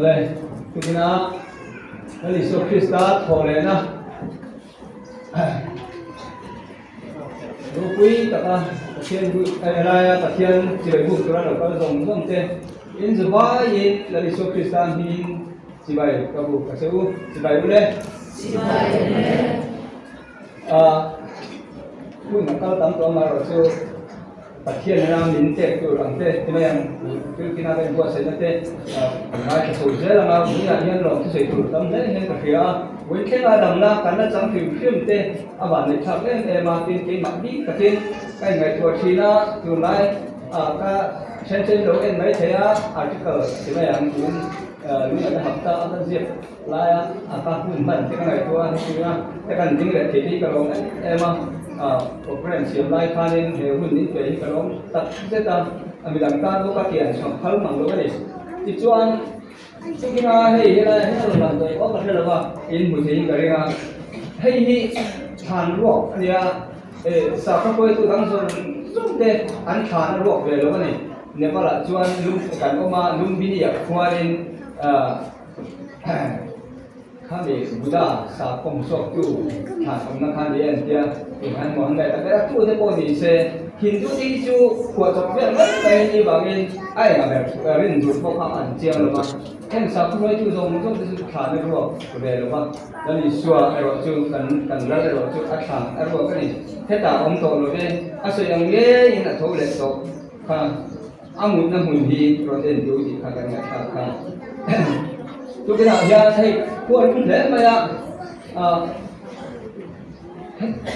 เลยคือนะนั่นลิสุคริสต์โทรเลยนะรู้คุยแต่ก็เทียนอะไรแต่เทียนเจอบุกตัวเราก็ส่งส่งเจอินสบายยินนั่นลิสุคริสต์หินสิบายก็บุกก็เชื่อสิบายบุเลยสิบายคุณนักการตั้งตัวมาเราเชื่อปัจเจียนน้ำมินเตะตัวหลังเตะที่ไม่ยังคือกินอะไรบัวเสร็จเตะมาจะสูญเสียแล้วมาวันนี้ยังหลงที่ใส่ตัวตั้งเตะยังกระเทียวันแค่มาดำน้ำกันแล้วจังผิวเข้มเตะอาบันในชาวเล่มาเป็นเกมแบบนี้กระเทียใกล้ไงตัวชีนะตัวไหนก็เช่นเราเอ็นไม่เทียอาจจะเกิดที่ไม่ยังคุณรู้จักหับตาอันเสียลายก็คุณมันที่ไงตัวนี่นะแต่กันจริงเลยที่นี่ก็ลงมาโปรแกรมเสียงไล่พานินเหวหุ่นนิดไปก็ลงตัดเสร็จแล้วมีหลังการลูกเกียร์ช่องเขาหมั่งลูกนี่ที่ชวนสิ่งที่น่าให้อะไรให้เราหมั่งตัวก็คือว่าอินบุตรีกันเลยนะให้ทานรวกอันนี้สาวเขาไปตัวตั้งส่วนส่วนเด็กอันทานรวกเลยลูกนี่เนี่ยก็ละชวนลุงกันก็มาลุงบินอยากควานินข้ามีบุตรสาวคงชอบอยู่หาคำนักขันเรียนเดียถึงหันมองได้แต่ละทุกที่พอดีเสหินทุกที่จู่ขวดจบเรื่องนั้นไปนี่บางทีไอ้แบบเรื่องจุดพวกเขาอันเจียงหรือว่าแค่สาวผู้น้อยจู่ตรงนั้นต้องจะขาดไม่รู้เรื่องหรือว่าแล้วนี่ชัวไอ้เราจู่กันแล้วเราจู่อัดทางไอ้เราก็นี่แค่ตาอมโตเลยเนี่ยอาศัยอย่างเงี้ยยินทุเรศโตค่ะอามุนน้ำหุ่นดีเราเดินดูดีค่ะกันเนี่ยค่ะทุกอย่างจะให้พวกคุณเล่นมาละ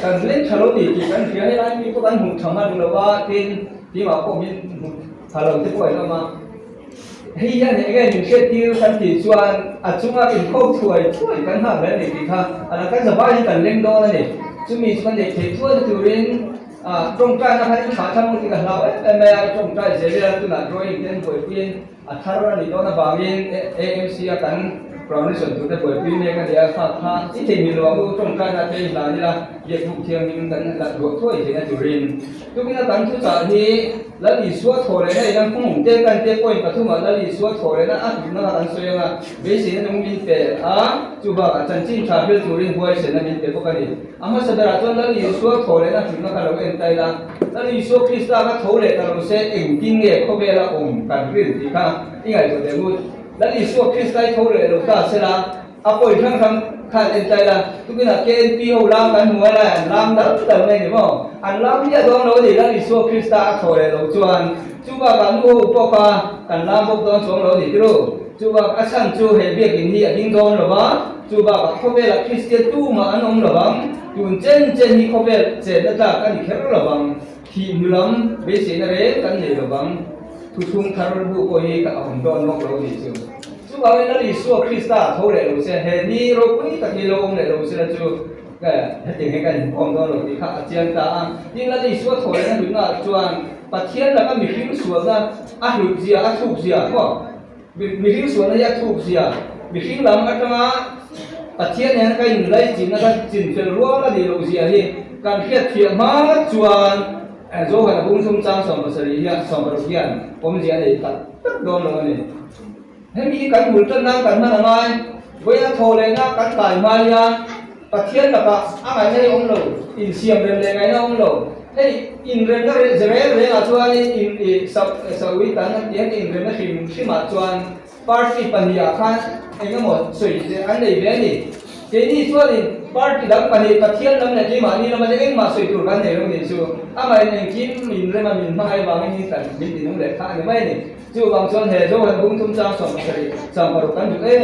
การเล่นชาโลดีกี่กันเสียให้ได้มีพวกกันหุ่นทำมาดูแล้วว่าที่ว่าพวกมีชาโลที่ป่วยแล้วมาให้ยันเองอยู่เช่นที่กันที่ชวนอาจุมาเป็นข้าวช่วยกันทำแล้วนี่ที่ค่ะอันนั้นก็สบายกันเล่นโดนนี่จุมีส่วนเด็กที่ช่วยตัวเองตรงใจนะครับที่ขาทำมือที่กันเราแต่แม่ตรงใจเสียเรื่องตัวนั้นด้วยเล่นป่วยเพี้ยนทารณีโดนบางอย่างAMC กันเราในส่วนตัวได้ป่วยเพี้ยนเนี่ยกันเดียวค่ะที่ที่มีเราตรงใจนะที่เรานี่ละเด็กผู้เชี่ยวชาญกันละรวมช่วยที่นั่นจุรินทุกอย่างการทุกอย่างที่แล้วอีสวดโถเลยนะยังคงเจอกันเจอป่วยปฐุมแล้วอีสวดโถเลยนะถึงนั่นกันสวยงามเบสินั่นมีเปจูบอาจารย์จินชาเบลจุรินหัวเสนามีเปพวกนี้อามาสเดราจวนแล้วอีสวดโถเลยนะถึงนั่นกันเราเอ็นใจละแล้วอีสวดคริสต์ก็โถเลยกันเราเสเองกินเงี้ยเขาเวลากันเรื่องที่ข้าที่ไงตัวเดียวแล้วอีสวดคริสต์โถเลยเราก็เสละอาป่วยทั้งขาดเอ็นใจละทุกอย่างเกณฑ์ปีหัวลามกันหัวละลามดับแต่ไม่เนี่ยมั้งอันลามที่จะโดนเราดิแล้วอีสวดคริสต์โถเลยเราจวนจูบกันดูพวกกันลามพวกโดนสองเราดิรู้จูบอาชันจูเฮเบียกินที่ยิ่งโดนหรือวะจูบเขาเวลาคริสเตียนตู้มาอันนงหรือวะจูนเจนที่เขาเวลเจนนั่นจากกันอีกแค่หรือวะที่มุลมเบสินเรกันเลยหรือวะทุกทุ่งคาร์บูโอเฮกับอันโดนนกเราดิจูจูบเอาในลิสวดคริสต์โถเลยเราเสียเฮนี่เราคุยตะกี้เราเลยเราเสียจูก็เห็นกันอันโดนเราดิค่ะอาจารย์ตายิ่งแล้วลิสวดโถเลยนะดูน่าจวนปัจเจียนแล้วก็มีฟิลส่วนนะลุกเสียทุกเสียก็มีฟิลส่วนนั้นทุกเสียมีฟิลลำอัตมาปัจเจียนเนี่ยก็ยิ่งไล่จีนนะครับจีนเป็นรัวแล้วดีเราเสียที่การเพียรเทียมมาจวนโจกันบุ้งทุ่มจ้างสองภาษาเรียนสองภาษาเรียนผมเสียเลยตัดโดนลงนี่ให้มีการหุ่นต้นน้ำกันมาหน่อยเวลาโทรเลยนะการต่ายมาเนี่ยปัจเจียนแล้วก็อะไรให้องค์เราอินเสียมเรียนเลยไงนะองค์เราให้อินเรียนก็เรื่องอะไรตัวนี้อินสวิตนั้นยังอินเรียนนั่นคือมาจวนปาร์ตี้ปัญญาคันเองก็หมดสวยอันไหนเบนี่เจนี่ตัวนี้ปาร์ตี้ดังปัญญาปัจเจียนนั้นเนี่ยที่มานี่เราไม่ได้เองมาสวยตัวกันเนี่ยเราเนี่ยชัวอะไรเนี่ยกินอินเรียนมาอินมาให้บางอย่างแต่บินอินนั่นแหละข้าเนี่ยไม่เนี่ยจู่บางส่วนเหตุโจกันบุ้งทุ่มจ้างสองภาษาสองภาษากันอยู่ที่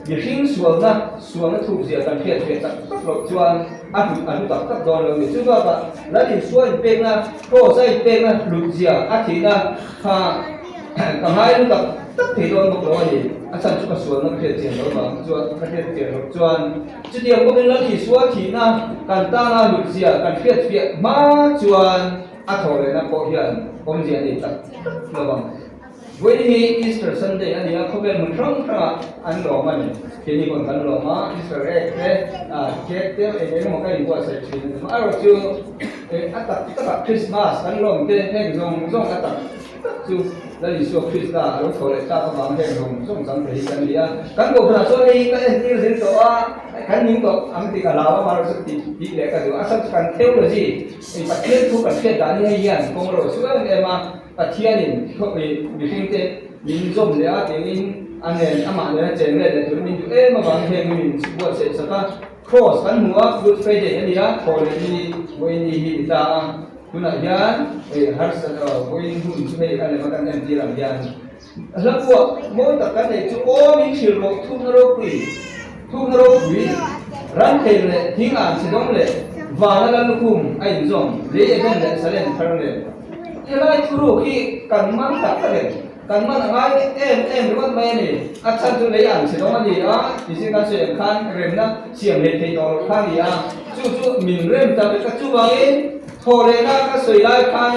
มีหิ้งส่วนนั้นถูกเสียกันเพี้ยนตัดหลบจวนอันตัดโดนเราเนี่ยซึ่งว่าแล้วอีส่วนเป็นนะโก็ใส่เป็นนะหลุดเสียทีนะกำไรรู้ตัดที่โดนบอกเราเนี่ยอาจารย์จุกส่วนนั้นเพี้ยนเสียเราบางจวนเพี้ยนเสียเราจวนจุดเดียวก็เป็นแล้วอีส่วนทีนะการตั้งนะหลุดเสียกันเพี้ยนมาจวนโถเลยนะพอเห็นผมเสียนี่ตัดระวังวันนี้อีสเตอร์ซันเดย์อันนี้เขาเป็นมันครั้งอันโรมันที่นี่คนกันโรมาอีสเตอร์เอ็กเค้กเตี้ยเองมันก็ยิ่งกว่าใส่ชิ้นมาเราจูอัตตาคริสต์มาสกันโรมเต้ให้ส่งอัตตา chú là lý do Christa lúc thôi lại ta có bằng hệ thống trong sáng thế cái gì à cán bộ là số này cái gì đến chỗ à cái những chỗ anh thì cả lão mà rất tí lệ cái điều áp cần theo là gì thì bắt thiên thu cần thiên đã như vậy công rồi số em mà bắt thiên thì không bị kinh tế mình dùng để thì mình anh em mà để chơi này để tụi mình tụi em mà bằng hệ mình buat sẽ sao cross kan mua good friday ni ya ko ni wei ni ta tuna yan har sa wei hun chu nei kan ma kan em ti ram yan la ko moi ta kan nei chu o mi thil ro thu ro wi ran the le thing an si dong le wa la lan kum ai zong le ben le salen thar le elai thu ro ki kan man ta ka le kan man ngai em ruat mai ni achan tu le an si dong ani a ti sin kan se khan rem na siam le thei to khan ni a chu min rem ta ka chu wangin thô le na ka soi lai khan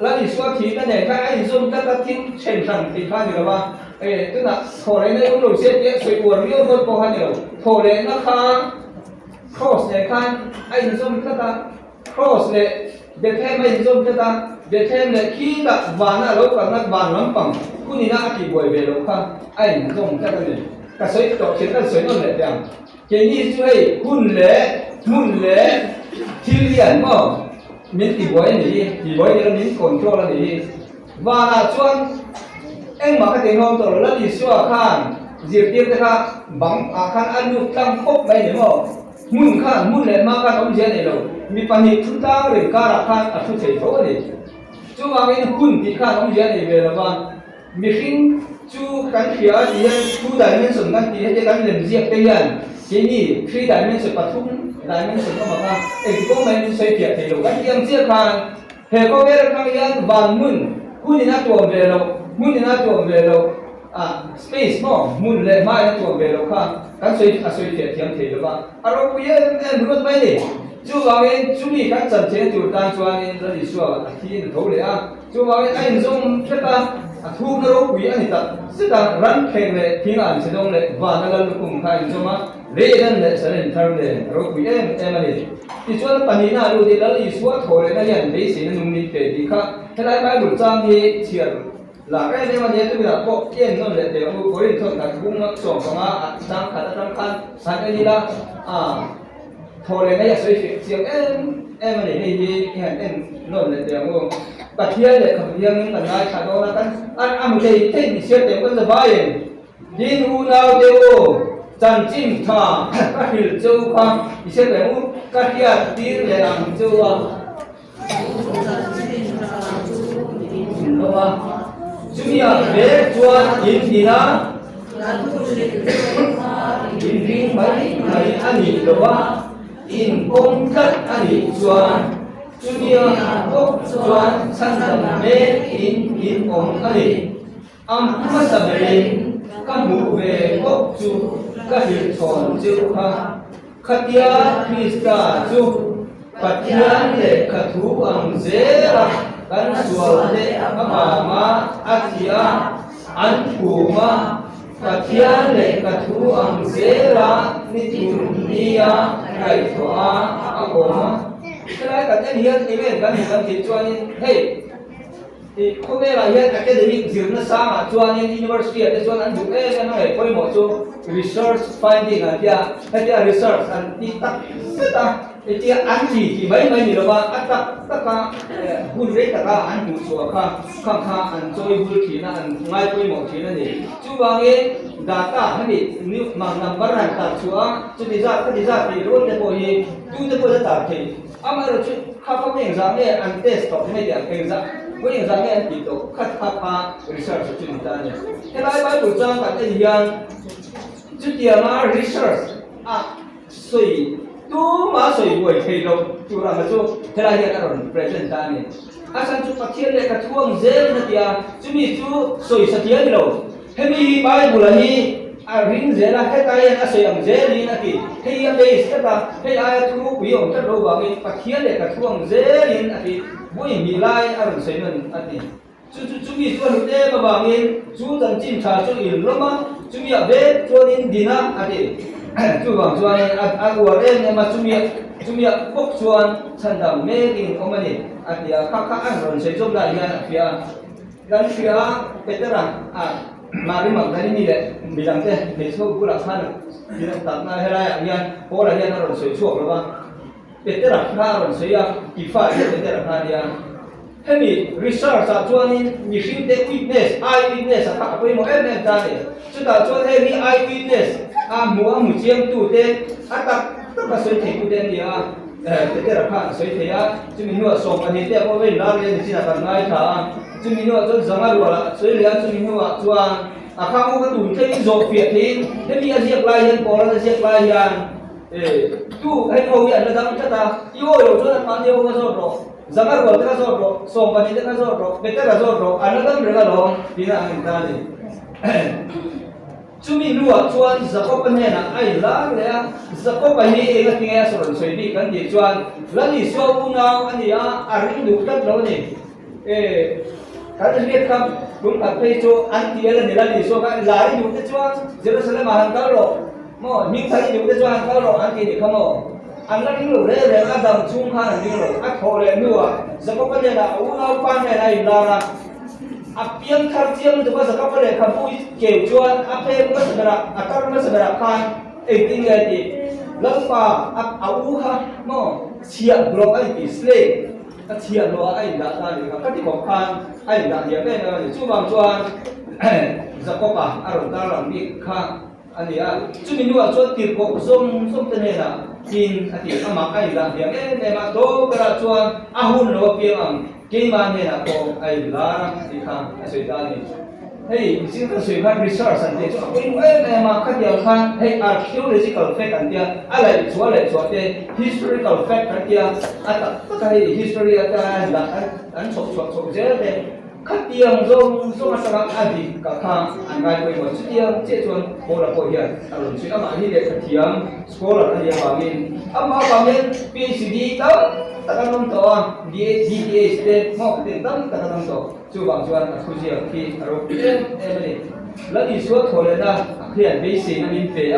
la ni swa thi ta ne ka ai zum ta ka tin chen thang ti khan ni ba tu na thô le ne lo se ti soi por rio ko ko han ni lo thô le na kha cross ne khan ai zum ta cross le be the mai zum ta be the le khi ta wa na lo ka na wa lam pang ku ni na ki boi be lo kha ai zum ta ni ka soi to chen ta soi no le tiang ke ni chu ai hun le Chilian mo min ti boy ni min control ni và là chuan em mà cái tiếng hông tổ là đi xua khan diệp tiếp cái kha bắn khan ăn được tăng phốc bay nữa mo mun lệ mà khan ông này đâu mi pan hi chúng ta rồi cả là khan thu thấy thôi đi chú mà cái hun thì khan ông này về là mà mi khi chú cái phía thì chú đại nhân sủng cái thì cái làm diệp cái nhân cái gì khi đại nhân sủng bắt thúc đại nhân sủng có mà khan cái công mình xây thiệt thì đâu cái gì diệp khan hệ có biết cái nhân vàng mun ni na tuam ve lo mun ni na tuam ve lo space mo mun le mai na tuam ve lo kha kan soi thiệt thiam the lo ba aro ku ye en rut mai ni chu wa men chu mi kan chan che tu tan chuan in la di suwa thi in tho le a chu wa men ai zum theta thu na ro ku ye ani ta sita ran kheng le thing an se dong le wa na gal kum kha in zoma le dan le saren thar le ro ku ye em ani ti chuan pani na lu de la di suwa tho le na yan le se na nung ni pe di kha helai bai bu chang hi chiar la cái này mà nhớ tôi là có yên nó để có điện thoại cả cũng nó sổ của nó sang cả sang khăn sang cái gì đó thôi này cái sợi chiếc em mà để gì hiện em nó để có bật thiên để không thiên những cái này cả đó là cái một cái thế thì sẽ để con bài din u nào đều chân chim thà các hiểu châu khoa thì sẽ để các kia tiếng để làm châu à chúng ta về chuan in đi na in riêng mấy ngày anh đi đâu in công cất anh đi chuan chúng ta bốc chuan sang tầm mê in công anh đi mất sầm lên các mũ về bốc chu các hiện tròn chiếu ha khát ya Krista chu bát ya để khát thú bằng dễ kan suarde mama atia anpuma katia le kathu ang zera ni dunia kai toa akoma kaya kan hian event kan ti chuan hey thì không biết là hiện academic dưỡng nó sang à chuan in university ở chuan anh dụ cái nó này coi một chỗ research finding à tia research anh đi tắt ta thì tia anh chỉ mấy gì đâu mà anh tất cả hun rate tất cả anh hụt số khang anh chơi hụt thì là anh ngay coi một thì là gì chú bảo nghe data hay bị nếu mà number này đặt chúa chú đi ra thì luôn để bồi chú để bồi đặt thì ama rồi chú khắp các exam này anh test top này để exam với những dạng này thì tổ khát research cho chúng ta nhé. Thế lại bài buổi trang bạn thấy rằng chút tiền mà research soi tu mà soi buổi thầy đâu chú làm cho thế lại hiện rồi present ta nhé. Asan chú phát hiện lại các thuốc dễ là tiền chú mi chú soi sát tiền đâu. Thế mi bài buổi này ring dễ là cái tay soi ang dễ đi là gì. Thế em đây sẽ là thế ai chú quý ông rất lâu vào cái phát hiện lại các thuốc dễ đi là gì. Bố mi lai ở sấy mình anh đi chú mi cho lúc đấy mà bảo nghe chú tận chim trà chú yên lắm mà chú mi ở bên cho nên đi na anh đi chú bảo cho anh uống em mà chú mi bốc cho anh chân đầm mê kinh không anh đi anh đi khác anh rồi sấy giúp lại nha phía kan kia petera mari mak dari ni le bilang teh besok pula kan bilang tak na hera yang pola yang orang soi suap lepas petera kan orang soi kifa dia petera kan dia hemi research tuan ni machine de witness eyewitness apa yang mau tadi sudah tuan hemi eyewitness mua museum tu deh tak soi tu deh dia petera kan soi dia cuma nuat sopan dia apa boleh lari di sini tak naik kan chúng mình nói cho rằng là suy lý chúng mình nói cho không có đủ cái dầu việt thì thế bây giờ giết lại hiện có là giết lại hiện tu hay không hiện là đang chắc ta yêu rồi cho nên bạn yêu cái rồi rằng là cái rồi xong và những cái rồi bây giờ là rồi anh nó đang được rồi thì là người ta gì chúng mình nói cho rằng có vấn đề là ai là cái rằng có vấn đề là cái rồi suy đi cái gì cho là gì sau bu nào anh gì anh đủ tất rồi này kalau lihat kam belum apa itu anti ada nilai di so kan lari juga cuan Jerusalem hantar lo mau mingtari juga cuan hantar lo anti ni kamu anak ini lo re adam chung kan ni lo aku le nuwa sebab apa dia nak ulang pan dia lain lara apian kerjian tu pasal apa dia kamu kau cuan apa yang masih berak akar masih berak kan tinggal di lepas aku mau siap blok itu slave chia lo ai đã ta thì các cái cuộc khăn ai đã hiện đây là chú bằng chuan giặc có cả ở ta làm việc khác anh ấy chú mình nói cho tiền cuộc sông tên này là tin anh ấy mà ai đã hiện đây mà đó cái là chuan ahun lo piang cái mà này là có ai là thì khác suy ta này hey xin các suy phát research anh ấy cho mình em mà các điều khác hey archaeological fact anh ấy lại chúa thế historical fact anh ấy tất cả history là anh sốt dễ thế các điều do mà sao anh đi cả khang anh ngay quay một chút điều chế chuẩn hồ là hồ hiện rồi suy mà đi để thực hiện scholar anh ấy bảo mình mà bảo mình PhD đó tất cả năm đó DDA để một tiền tâm tất cả năm đó chú bảo chuan khu gì khi rồi em này lấy đi số thôi là hiện bây giờ nó mình phải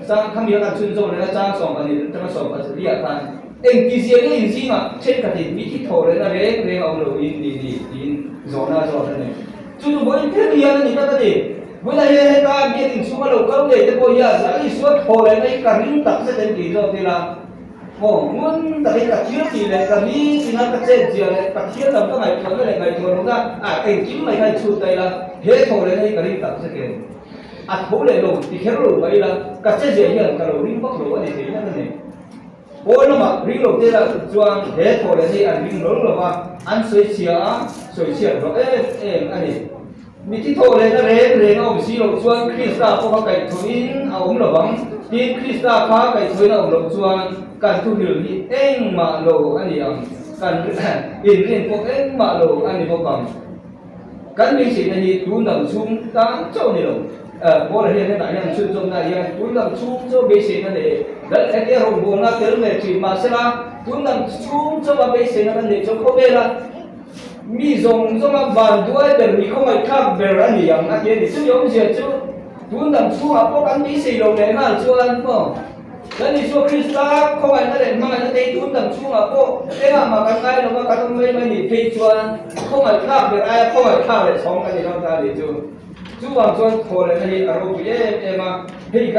trang không biết là chuyên dụng là trang sòng và này trang sòng và xử lý kan em kỳ gì cái gì mà trên cả thì bị thít thôi là đấy ông lôi in zona này chú mỗi cái gì là người ta gì mỗi lần ta biết tình số là câu để cho bây giờ lấy đi số thôi là cái cả những tập sẽ đến kỳ rồi thì là muốn tại vì cả chiếc thì lại cả mi thì nó cả trên chiều lại cả chiếc tầm các ngày thường lại ngày thường đúng không em chính mày hay chụp tay là hết thôi là cái cả tập sẽ kể thấu lại rồi thì khéo rồi vậy là cả trên dễ hiện cả rồi ring bắc rồi thì thế này ôi nó mà ring rồi thế là chuang hết thôi là gì anh ring rồi mà anh soi chia rồi em anh ấy mi thi thôi là nó ông xí rồi chuang Krista có cái thôi ông là bằng tin Krista phá cái thôi là ông là chuang kan tu hiểu ni eng ma lo ani ang kan in ko eng ma lo ani ko bang kan mi sin ni tu nam chung ta chau ni lo bo la hian na yang chun chung na ya tu nam chung cho be sin na ne dal ek ya ro bo na tel me chi ma sala tu nam chung cho ba be sin na ne cho ko be la mi zong zo ma ban duai ber mi ko mai khap ber ani yang na ke ni chu yom je chu tu nam chung a ko kan mi si lo ne na chu an ko dan isu Krista kau ada yang mana ada itu undang cuma kau, mà cái cái nó có cái mấy mấy nhị phi chuan, kau mà khác biệt ai kau mà khác biệt sống cái gì đó ta để chú bằng chuan thôi là cái ở đâu vậy mà cái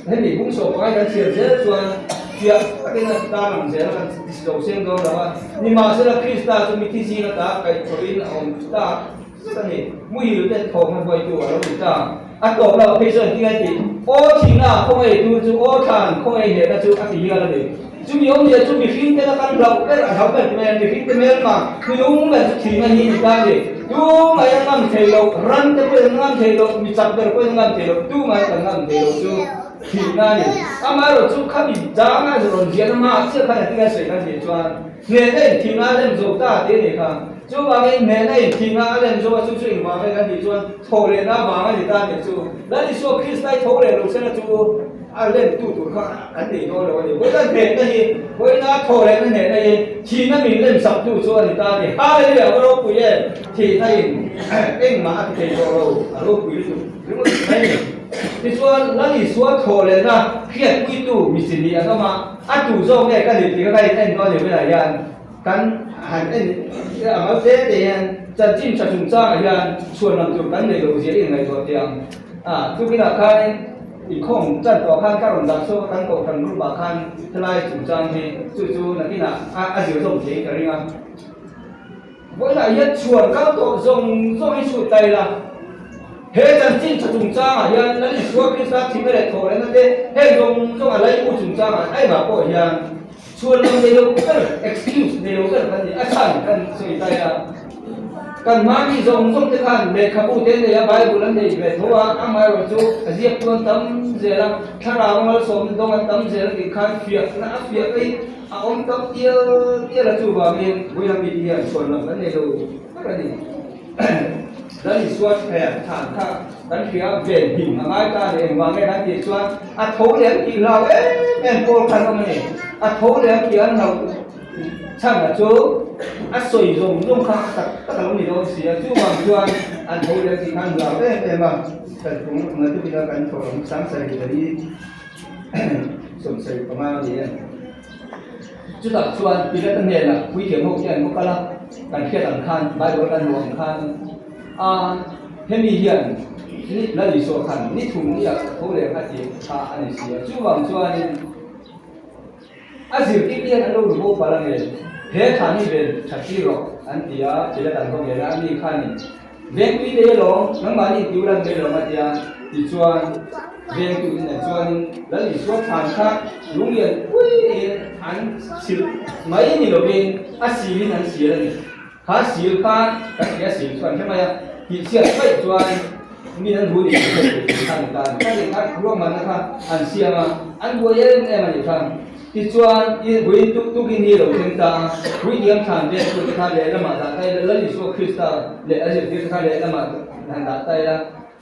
cái gì cũng số cái cái chuyện dễ chuan, chuyện cái này ta làm dễ là đầu tiên đó là nhưng mà sẽ là Krista cho mình thi gì là ta cái thôi là ông ta cái này nguy hiểm đến thầu mà quay chùa đó chúng ta tổ là bây giờ như thế ô chính là không ai tu chú ô thàn không ai hiểu là chú ăn gì là gì chú mi ông giờ chú mi phim cái là căn lộc cái là học về mình mi phim cái mình mà cứ đúng là chú chỉ là như thế gì chú mà em làm thầy lộc rắn cái quên làm thầy lộc mi chặt cái quên làm thầy lộc chú mà em làm thầy lộc chú thì na gì mà rồi chú khá bị giá mà rồi diễn mà chưa khai được cái sự cái gì cho nên đấy thì na đem dùng ta thế này không chú bảo cái nền này thì na đem dùng chú chuyện mà cái gì cho thổ lên na mà cái gì ta để chú đấy thì số Christ thổ lên rồi sẽ là chú lên tu không anh thì nói rồi với cái nền này với na thổ lên cái nền này thì nó mình lên sập tu cho người ta thì hai cái điều đó quý thì thay em mà thì rồi rồi quý đúng không đấy thì số nó thì số thổ lên na khi quý tu mình xử lý mà tu do cái gì thì cái này nói thì với lại kan hành anh mà thế thì chân chính cho chúng ta là chuồn làm chủ vấn đề đầu tiên này rồi thì tôi nghĩ là cáiอีกข้องจัดต่อข้างการดังโซ่ตั้งโกทันรูปบาคันทลายจุดจังที่จู่ๆนั่นที่น่ะอาเสียส่งเสียงอะไรเงี้ยว่าอะไรยัดชวนเข้าตัวส่งให้สุดใจละเฮ้จันจินจุดจังยันนั่นชัวร์พิซซ่าที่ไม่ได้โทรเลยนั่นเด้เฮ้ส่งอะไรกูจุดจังไอ้แบบพวกยันชวนเราเดียวกัน excuse เดียวกันนี่อาจารย์กันสุดใจละกันมาที่ส่งที่ขันเด็กขบุเต้นเลยไปบุลันเดียร์เพราะว่าอามาเราจูเสียตัวตั้มเสียละถ้าเรามาส่งตรงนั้นตั้มเสียละที่ขันเฟียนะเฟียไปเอาตั้มเตี้ยละจูบามีบุญมีเดียส่วนนั้นเนี่ยดูอะไรนี่แล้วนี่ส่วนแผนฐานข้าตั้งเฟียเปลี่ยนหินมาตาเองว่าไม่ได้ที่ส่วนอัดโถเลี้ยงกินเราแม่โกลคันก็ไม่อัดโถเลี้ยงกินเราช่างจูอัดสวยรงข้าตัดลงนี่เราเสียจู่บางส่วนอันโหเรื่องที่ข้างเราได้บ้างแต่ผมเมื่อที่เราการถมสังเสริฐที่สมเสริฐประมาณนี้จุดหลักส่วนปีละตั้งเนี่ยนะวิเทียมหกเนี่ยมุกละการเขียนอังคารใบรถอันหลวงอังคารเห็นมีเหี้ยนนี่แล้วอีกส่วนขันนี่ถุงนี่โหเรื่องที่อันนี้เสียจู่บางส่วนอาศัยที่เรียนอันรู้รู้ปารังเองเฮ้ท่านี่เป็นชักที่รออันที่เจริญต่างกันเลยนะนี่ข้านี่เรื่องที่เดี๋ยวลงนั่งมานี่ดิวรันเดี๋ยวลงมาที่อีส่วนเรื่องที่เนี่ยส่วนแล้วอีส่วนทางข้าลุงเรียนอุ้ยอันสิไม่นี่เราเป็นอาศิลินันเสียเลยข้าเสียข้าก็เสียเสียส่วนใช่ไหมที่เสียไปส่วนมีนั่นรู้ดีทางการถ้าอย่างนั้นร่วมมันนะครับอันเสียมาอันบัวเย็นเนี่ยมันอยู่ทางที่ส่วนวิญทุกนี้เราเห็นตาวิญญาณทางเด็กตัวข้าเลยละมาตาใจแล้วที่ส่วนคริสต์เลยอาจจะที่ข้าเลยละมาทางตาใจละ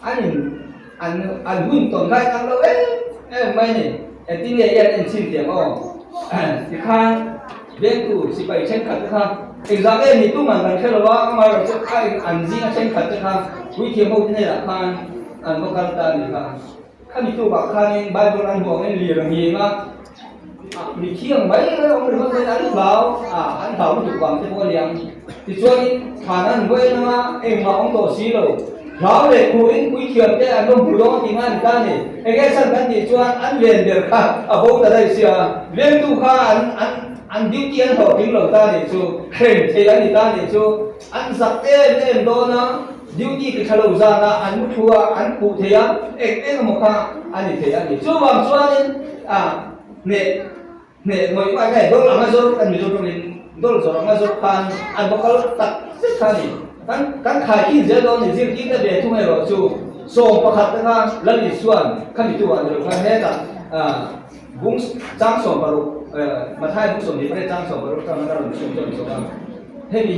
อันหุ่นตนได้ตั้งเราไม่เนี่ยที่เนี่ยยันชิ้นเดียวก็ที่ข้าเด็กตัวสิไปเช่นขัดข้าอีกสักนี่ตู้มันกันแค่เราว่ามาเราจะข้าอันจีนเช่นขัดข้าวิธีพวกนี้แหละข้าอันพวกการตานี่ข้ามีตัวบักข้าเนี่ยใบโบราณบอกให้เรียนมีมามีเที่ยงไหมองค์หลวงเป็นอันเปล่าอันเปล่ามันถูกวางที่พวกเลี้ยงที่ช่วยฐานั้นไว้นะว่าเอ็งมาองค์โตสีเราเราเลยคุยเขียนแต่อันนู้นผู้ร้องที่งานด้านนี้เอ็งแค่สั่งกันที่ช่วยอันเรียนเดียวกันพวกอะไรเสียเรียนตู้ข้าอันดิวเตียนเขาทิ้งเราด้านนี้ชูเคร่งเทียนที่ด้านนี้ชูอันสักเอ็มโดนะดิวตี้คือชะลูจานะอันมุทัวอันปูเทียเอ็งมุขะอันนี้เทียนนี่ชูบางส่วนเนี่ยหน่วยว่าไงโดนเราไม่รู้กันมีโดนเป็นโดนเราไม่รู้กันอันพวกเขาตัดสินค้านี่กันขายกินเจอโดนนี่สิ่งที่จะเบียดทุ่งให้เราชูส่งประคับนะครับแล้วมีส่วนขั้นที่ตัวเราขั้นแรกบุ้งจ้างส่งบรรลุมาท้ายบุ้งส่งที่ไม่ได้จ้างส่งบรรลุกันเราส่งจนส่งกันให้มี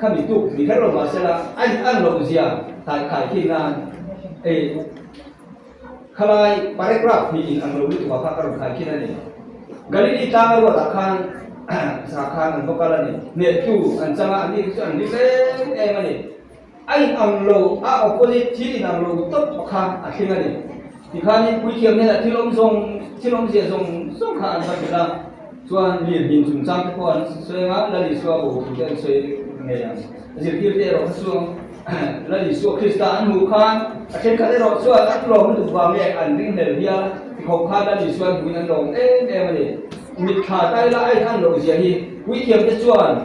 ขั้นที่ตัวมีแค่เรามาเสร็จแล้วอันเราเสียขายกินงานขลายปาริกราฟมีอีกอันเราดูตัวภาคการขายกินนั่นเองGalili tangan buat akan sakan untuk kalian ni, netu ancaman ni mana? Ain anglo, opposite ciri anglo top akan akhirnya ni. Jika ni kuikiam ni nak tilom sia song kan macam mana? Tuan lihat bin jumjang tuan, saya lagi suabu dan saya mengenai. Jadi kita orang suang lagi suang Kristen bukan, akhirnya kita orang suang tak orang itu bangga anjing dia. Học khá đã đi xuân với năng đồng em này mịt khả tay lại ăn đồ gì thì quý kiếm cái chuan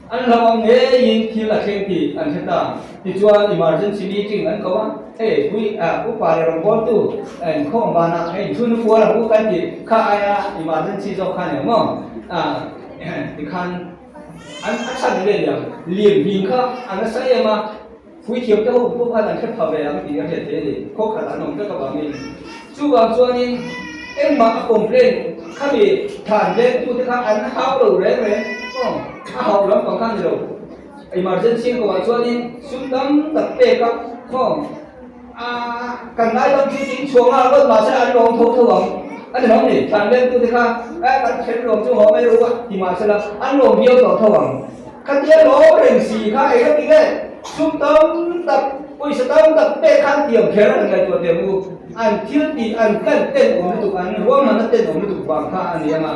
ăn lòng nghe nhìn khi là khen thì ăn thế ta thì chuan emergency meeting ăn có quý cũng phải là con tu anh không bàn nào anh chun nó là cũng cái gì khá ai emergency cho khá nhiều mà thì khăn ăn sẵn lên liền hình khá ăn nó sẽ mà quý kiếm cái hộp cũng phải là khép vào về làm cái gì cái thế thì khó khả năng cái các bạn mình chú bác cho nên em mà complain khác bị thản lên tu thì khác ăn hao đầu đấy vậy không hao lắm còn khác gì đâu emergency của bạn cho nên xuống tắm tập bê các không cần ai làm chi chính xuống là luôn mà sẽ ăn lòng thấu thường anh nói này thản lên tu thì khác ăn chén lòng chú họ mớiรู้thì mà sẽ là ăn lòng nhiều tỏ thường các tiết lỗ đỉnh xì khác ấy các tí đấy xuống tắm tập ôi sẽ tắm tập bê khăn tiệm khéo là ngày tuổi tiệm ngu anh thiếu thì anh cần tên của mình tụi anh rúa mà nó tên của mình tụi bằng pha anh em mà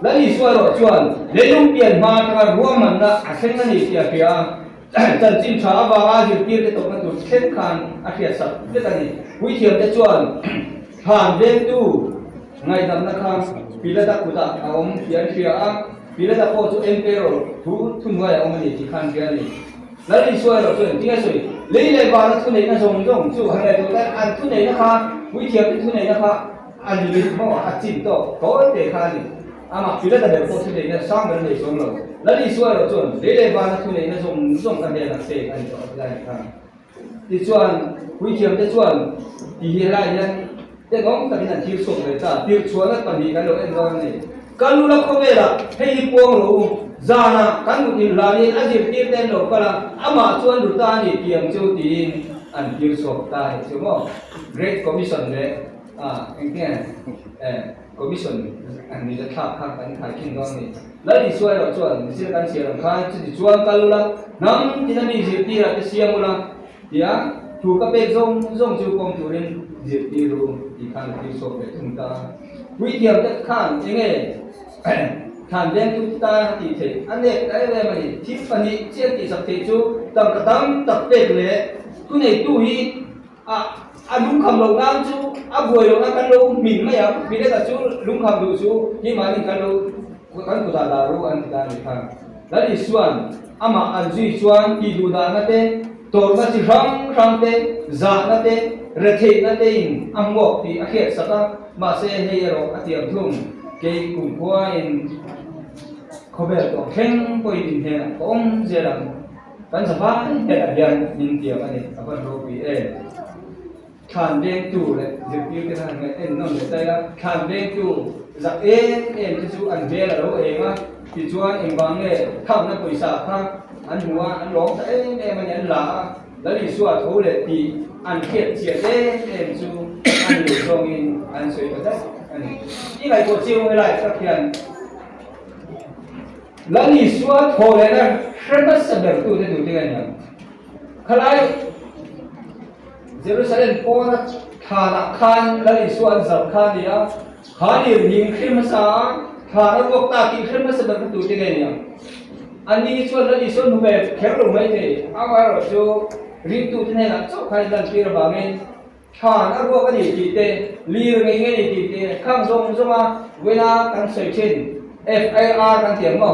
แล้วนี่ส่วนเราชวนเลี้ยงเปลี่ยนมาทางรัวมันนะเส้นนั้นนี่เสียเพียจันจิมชาบาจิเกียร์ตกมันตุเส้นขันอาเขียสับเรื่องนี้วิธีจะชวนผ่านเดินตู้ไงดำนะครับปีละตะกุตะเอาเขียนเขียปีละตะโพจูเอ็มเปโรทุนไว้เอามันนี่ที่ขันเขียนนี่แล้วนี่ส่วนเราชวนที่ไงส่วนเลี้ยงเลยบางทุนไหนนะส่งจู่อะไรตัวแต่อันทุนไหนนะครับวิธีเป็นทุนไหนนะครับอันนี้เขาอาจิตโตก็เด็กขันนี่อามาปีละตะเด็กโพทุนไหนเนี่ยสร้างกันเลยส่งเราแล้วนี่ส่วนเราชวนเลี้ยงเลยบางทุนไหนนะส่งกันเดียวกันเสกอันนี้ก็ได้ครับที่ส่วนวิธีที่ส่วนที่เฮียไรเนี่ยแต่น้องตอนนี้ที่ส่งเลยจ้าที่ชวนนั้นตอนนี้กันเราเอ็นร้อนนี่กันรู้แล้วเขาไม่ละให้พวงรู้จานะกันรู้ที่ลานี่อาจจะเปลี่ยนแปลงเราก็ละอามาชวนดูตานี่เพียงเจ้าตีนอันที่ส่งได้ใช่ไหม Great Commission เลยอย่างเงี้ยCommission อันนี้จะทับข้างกันขายขึ้นก้อนนี่แล้วที่ช่วยเราชวนเสียกันเสียเราขายจะชวนกันรู้ละน้ำที่นั่นนี่สิที่เราจะเสียมุละเดี๋ยวถูกกับเป็นส่งจู่กองจุรินจิตที่รู้ที่ขันที่ส่งไปถึงตาวิธีจะขันยังไงขันเลี้ยงทุกตาที่เทอันนี้ไอ้เรื่องนี้ที่ปันนี้เชื่อที่สักทีจู่ตั้งกระตั้งตัดเป็ดเลยคุณไอ้ตู้ฮีลุงคำลงน้ำจู่บัวลงน้ำกันลงมิ่งไม่ยังมีได้แต่จู่ลุงคำดูจู่ยี่มานี่กันลงกันกุตาดารู้อันที่ได้ครับแล้วที่ส่วนมาอันจุยส่วนที่ดูดานั่นเองตัวมันจะรังเตะจานั่นเองเรทินั่นเองอังวกที่อาเขตสักมาเสียให้เราอธิบทุ่มเกี่ยกุ่มหัวอินเขาแบบตัวแข็งไปดินเฮนะก้องเจริญกันสบายแต่ละอย่างยินเดียวกันนี่อันเป็นโรบีขันเด้งจู่เลยจะพิจารณาไงนั่นเลยแต่ละขันเด้งจู่จากที่จู่อันเบลเราเองว่าที่ชวนเองบางเนี่ยข้าวนักบริษัทข้างอันหัวอันร้องแต่มันยันหลาแล้วที่ส่วนเขาเลยที่อันเขียดเฉียดจู่อันอยู่ตรงนี้อันสวยกว่าได้อันนี้ที่ไหนก็เชี่ยวไม่ได้สักเพียงแล้วที่ส่วนเขาเลยนะเชื่อมั่นสับแบบตัวจะดูยังไงเนี่ยใครเยรูซาเล็มโพนะขันแล้วที่ส่วนสับขันเนี่ยขันนี่ยิงขึ้นมาซะขันแล้วพวกตากินขึ้นมาสับแบบตัวยังไงเนี่ยอันนี้ส่วนแล้วที่ส่วนหนูแบบแข็งลงไม่ได้เอาไว้เราจะรีบตัวที่ไหนล่ะชอบใครดันที่เราบ้างเองขันแล้วพวกนี้กี่เตะลีร์ไม่เงี้ยกี่เตะข้างทรงมาเวลาการเสิร์ชเช่น FIR การเถียงว่า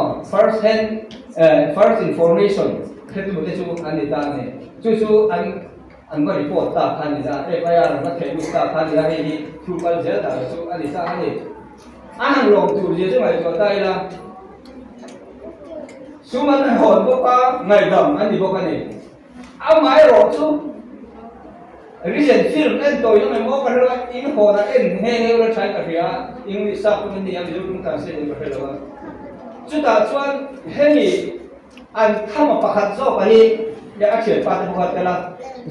first information คือตัวที่จู่อันนี้ตาเนี่ยจู่อันก็รีพอร์ตตาพันนี่จ้า FIR ก็เขียนดูตาพันนี่อะไรที่ถูกกันเจอแต่จู่อันนี้จ้าอันนี้อันลงตัวเยอะจังเลยก็ได้ละสุมันหอนพวกก็ไงดำอันนี้พวกนี้เอาไม้หลอกจู่recent film เอ็นตัวยังไม่มองกันเลยอินโฟนะเอ็นเฮ้ยเราใช้กับเรียอิงลิสซับมันนี่ยังอยู่ตรงกลางเส้นมาเป็นแล้วจู่แต่ส่วนเฮ้ยอันข้ามาประคัตโซ่ไปอยากเฉียดปาตประคัตกันละ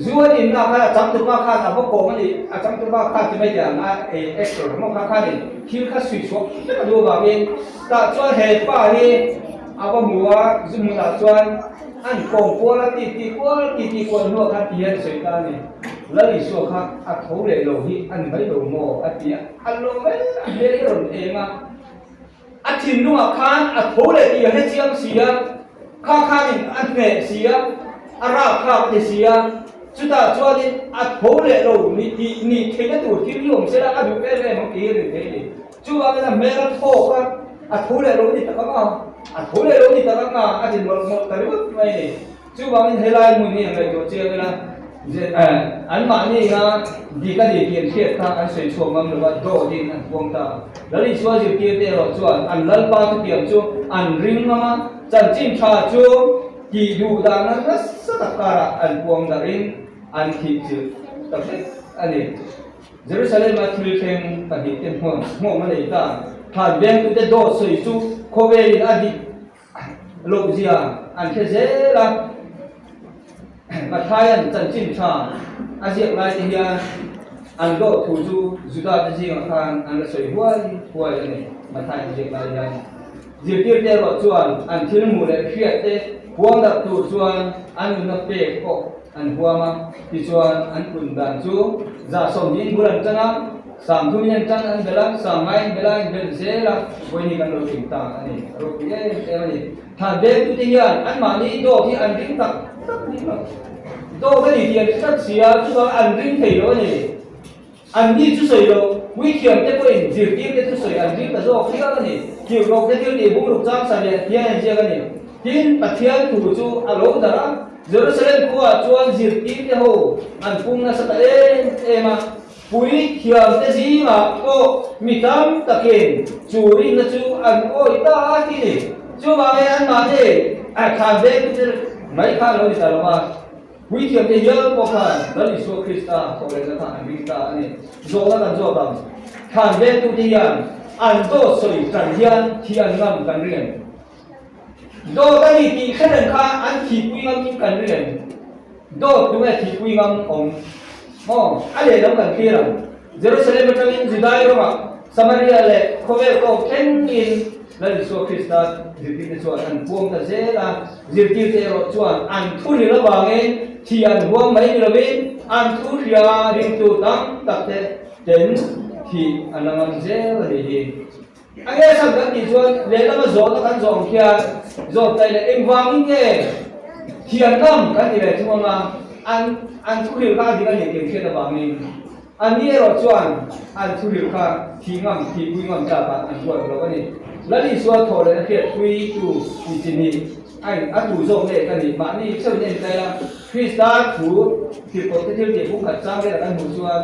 จู่อันนี้นะค่ะจำตัวว่าข้าแต่พวกโกมันนี่จำตัวว่าข้าจะไม่ได้นะเอ็กซ์ตร้ามันข้านี่คิวข้าสวิตช์ไม่ก็ดูแบบนี้แต่ส่วนเหตุป้านี่เอาไปมัวจู่มัวแต่ส่วนอันโกงกัวละตีกัวนัวข้าตีให้สวยตานี่แล้วอีส่วนข้าอัดโถเลยโลหิอันไม่โลโมอัดเดียอันโลไม่อันเดียร์รุ่นเองอ่ะอัดทิ้งนัวข้าอัดโถเลยตีให้เสียงเสียข้านี่อันเงยเสียอาราบข้าไม่เสียจุดส่วนนี้อัดโถเลยโลนี่เทนตัวที่ยุ่งเสียแล้วอัดอยู่เป็นอะไรมันตีหรือเทนจู่ว่าเป็นเมลันโฟกันอัดโถเลยโลนี่ตะก้าอัดโถเลยโลนี่ตะก้าอัดทิ้งหมดแต่รู้ไหมจู่ว่าเป็นเฮลัยมุนีอะไรตัวเจ้ากันละอันมานี่นะดีก็ดีเพียงเทียบท่าอันสวยชมมันหรือว่าโดดินอันพวงตาแล้วที่ชัวร์จะเพียงแต่เราชัวร์อันลัลปาที่เพียงชัวอันริงมาจันจิมชาชัวที่อยู่ด้านนั้นก็สัตว์การอันพวงดารินอันที่จุดแต่เด็กอันนี้เยรูซาเล็มมาทุเรศปฏิเสธหัวมันเลยตาถ้าเบี้ยตัวเด็ดโดสวยชัวโคเวลินอดีโลกเสียอันแค่เจล่ะมาทายันจันจิมชาอาเซียนลายที่ยาอันก็ถูจูจุดาที่จริงอ่ะอันก็สวยหัวนี่มาทายันเจียลายยันเจียที่เดียวกับชวนอันที่มูเลยเขียดเตะหัวดับตัวชวนอันนับเปกอันหัวมาที่ชวนอันคุณดันจูจะส่งยิงบุรันจังอ่ะ sam thu nhân chan an bela sam mai bela bel zela voi ni kan ro ting ta ani ro pi ani tha de tu ti yan an ma ni do ki an ring tak ni ma do cái gì tiền rất xía chứ có ăn ring thầy đó nhỉ ăn đi chú sợi đâu nguy hiểm cái quên diệt tiếp cái chú sợi ăn ring là do cái đó nhỉ kiểu đâu cái tiêu gì cũng lục giang sài này thiên này cái nhỉ thiên bát thiên thủ chú à lỗ đó Jerusalem của chuan diệt tiếp cái hồ ăn cung là sao em mà bùi hiểm cái gì mà cô mi tam ta kén chú ring là chú ăn ôi ta cái nhỉ chú bảo em ăn mà thế khám về cái mấy khám rồi thì sao mà nguy hiểm thì nhớ có phải đó là số Christa có lẽ là thằng Christa này do là làm do bằng thằng bên tu tiên anh do soi trần gian thì anh ngâm cần riêng do cái gì thì khách hàng khác anh chỉ quy ngâm cần riêng do chúng ta chỉ quy ngâm ông anh để đâu cần kia là Jerusalem trong những Judah đúng không Samaria là có vẻ có ten in là số Christa diệt tiêu cho anh buông ta dễ là diệt tiêu cho anh thu được là bằng ấy thì anh buông mấy người bên anh thu ra riêng tu tăng tập thể đến thì anh làm dễ là gì anh ấy sang cái thì cho lấy nó gió nó cắn gió kia gió tay là em vang cái thì anh làm cái gì này chúng mà anh thu được cái gì cái gì kia là bằng mình anh đi rồi cho anh thu được cái thì ngầm thì quy ngầm trả bạn anh quay rồi cái này là đi xóa thổi là thiệt quy tu thì chỉ ni anh thủ dùng để cái gì bạn đi sau này đây là Christa thủ thì có cái tiêu điểm cũng khẩn sang đây là anh thủ xóa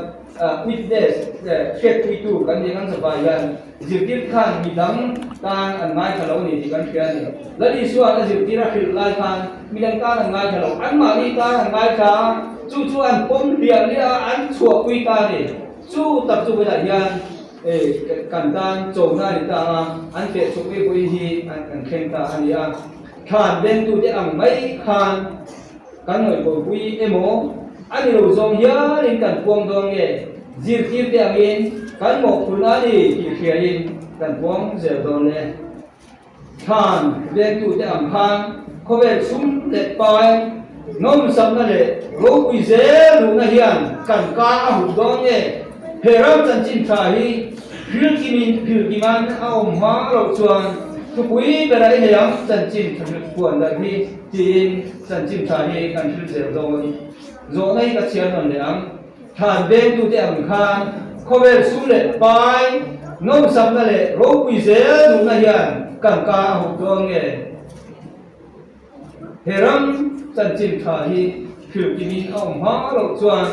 witness để thiệt quy tu cái gì anh sẽ bài lần dự tiết khan mi đắng tan anh mai thằng lâu này thì cái chuyện này là đi xóa là dự tiết là khi lại khan mi đắng tan anh mai thằng lâu anh mà đi tan anh mai thà chú anh bom điện đi anh xóa quy ta đi chú tập trung với đại nhân cần tan trồng ra thì ta anh phải chụp cái vui hi anh khen ta anh đi khan bên tu để ăn mấy khan cái người của vui em mố anh đi đầu dòng nhớ đến cần quăng dòng nghề diệt tiếp để ăn in cái một thứ nào đi thì khía in cần quăng dẻo dòng này khan bên tu để ăn khan có vẻ súng để bài nôm sắm là để gỗ quý dễ đủ là hiền cần cá hụt dòng nghề hệ rau chân chín trái riêng khi mình ông hóa lộc chuan thu quý về đây thì ông chân chín thật buồn là khi chín chân chín trái thì cần thứ dẻo rồi này các chuyện hơn đấy thàn bên tu tiệm khan có về su lệ bài nông sản là lệ rau quý dễ đúng là hiền cần cá hộp doang nghề hệ râm chân chín trái thì mình ông hóa lộc chuan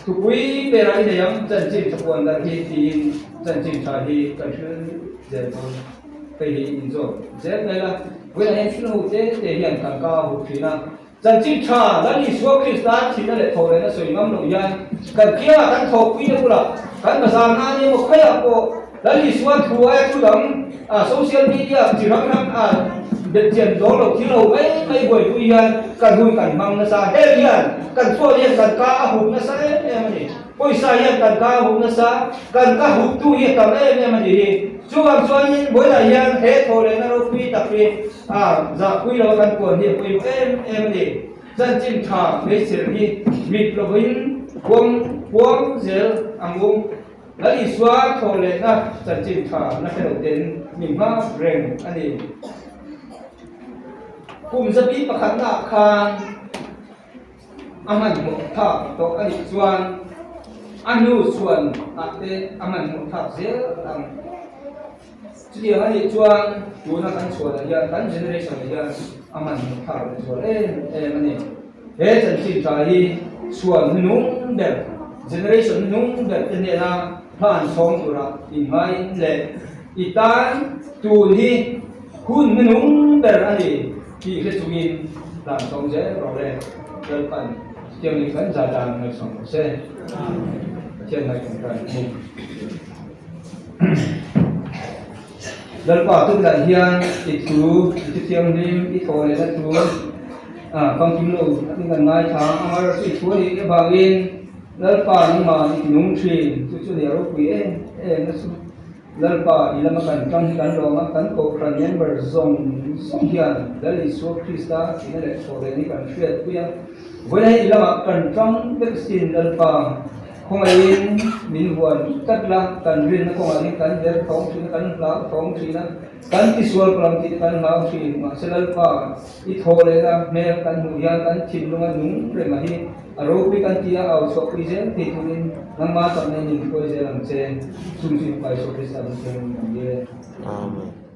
thu quý về đây thì ông chân chín thật buồn là khi chín chân chính trái thì cần thứ dễ hơn cái hình rồi dễ đây là với lại em xin hỗ trợ thể hiện càng cao một tí nào chân chính trả là đi xuống Christa thì nó lại thổi lên nó sưởi ngâm nội gian cần kia là cần thổi quý đâu là cần mà làm na như một khay áo bộ là đi xuống thua ai chú đóng social media chỉ rằng việc triển đó là khi lâu mấy buổi tụi hiền cần hùi cần măng nó xa hết hiền cần xua hiền cần cá hụt nó xa hết em gì ôi xa hiền cần cá hụt nó xa cần cá hụt tu hiền cần em gì chú làm xua hiền mỗi là hiền thế thôi đấy nó quy tập đi dạ quy đâu cần quần hiền quy em gì dân chim thả mấy sự đi mịt là vinh quăng dễ ăn uống lấy đi xóa thôi đấy na dân chim thả nó phải đầu tiên mình hoa rèn anh đi cùng dân biết khán giả khan anh một tháp to cái chuan anh nu chuan thế anh một tháp dễ làm chỉ điều anh chuan chú nó cắn chuan là giờ cắn generation là giờ anh một tháp là chuan anh này thế chân chỉ trái chuan nung đẹp generation nung đẹp thế này là phan song rồi là mai lệ itan tu hi hun nung đẹp anh khi cái chúng mình làm sống dễ rõ ràng đơn phần cho mình vẫn dài đàn người sống xe trên này cũng cần đơn quả tức là hiền ít chú ít tiêm đi ít thôi là chú không kiếm đủ nhưng gần ngày tháng mà ít chú thì cái bà viên đơn quả nhưng mà nhúng thuyền chú để nó quý nó lần ba đi làm cái trong cái đó mà cái cổ phần member zone song hiền đó là số Christa thì nó lại phổ biến cái chuyện kia với đây là cái trong vaccine lần ba không ai mình buồn cắt la cần riêng nó không ai cần giờ phóng thì cần lão phóng thì nó cần cái suy làm thì cần lão thì mà sẽ lấy qua ít thôi là mẹ cần mùi ăn cần chìm luôn đúng rồi mà hi rồi bị cần chia ao số cái gì thì tụi mình nằm mà tận này nhìn coi giờ làm xe xung quanh phải số cái sao làm gì Amen.